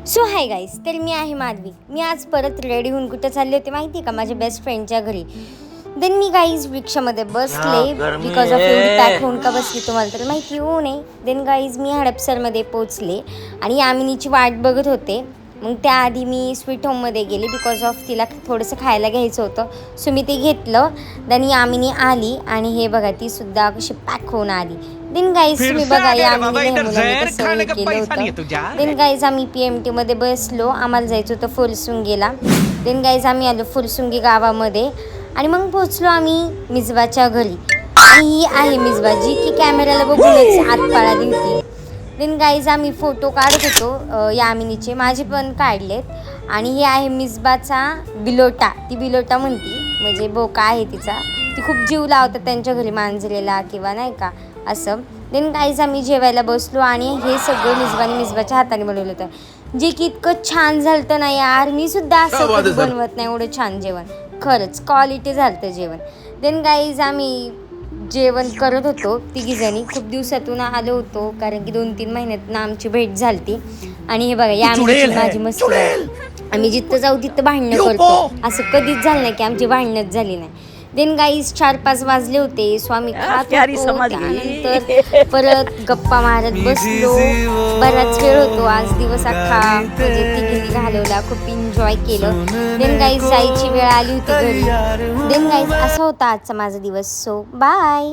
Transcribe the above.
So hi guys, तर मी आहे माधवी. मी आज परत रेडी होऊन कुठं चालले होते माहिती आहे का, माझ्या बेस्ट फ्रेंडच्या घरी. देन मी गाईज रिक्षामध्ये बसले. बिकॉज ऑफ एवढी पॅक होऊन का बसली तुम्हाला तर माहिती होऊ नये. देन गाईज मी हडपसरमध्ये पोचले आणि यामिनीची वाट बघत होते. मग त्याआधी मी स्वीट होममध्ये गेले बिकॉज ऑफ तिला थोडंसं खायला घ्यायचं होतं. सो मी ते घेतलं. देन यामिनी आली आणि हे बघा ती सुद्धा कशी पॅक होऊन आली. देन गाईज तुम्ही बघा यामिनीने कसं हे केलं होतं. देन गाईज आम्ही PMT मध्ये बसलो. आम्हाला जायचं होतं फुलसुंगीला. देन गाईज आम्ही आलो फुलसुंगी गावामध्ये आणि मग पोचलो आम्ही मिजबाच्या घरी. आणि ही आहे मिजबाजी की कॅमेऱ्याला बघूनच आत पळाली होती. देन गाईज आम्ही फोटो काढत होतो यामिनीचे, माझे पण काढलेत. आणि हे आहे मिजबाचा बिलोटा. ती बिलोटा म्हणती म्हणजे बोका आहे तिचा. ती खूप जीव लावतात त्यांच्या घरी मांजरेला किंवा नाही का असं. देन गाईज आम्ही जेवायला बसलो आणि हे सगळं मिजबाच्या हाताने बनवलं होतं, जे की इतकं छान झालं होतं ना यार. मी सुद्धा असं कधी बनवत नाही एवढं छान जेवण. खरंच क्वालिटी झालं होतं जेवण. देन गाईज आम्ही जेवण करत होतो तिघीजणी. खूप दिवसातून आलो होतो कारण की 2-3 महिन्यात आमची भेट झाली. आणि हे बघा या माझी मस्ती आहे. आम्ही जिथं जाऊ तिथं भांडणं करतो. असं कधीच झालं नाही की आमची भांडणच झाली नाही. देन गाईज 4-5 वाजले होते. स्वामी खात होतो. त्यानंतर परत गप्पा मारत बसलो. बराच वेळ होतो. आज दिवस अख्खा म्हणजे तिघींनी घालवला. खूप एन्जॉय केलं. देन गाईज जायची वेळ आली होती घरी. देन गाईज असा होता आजचा माझा दिवस. So bye.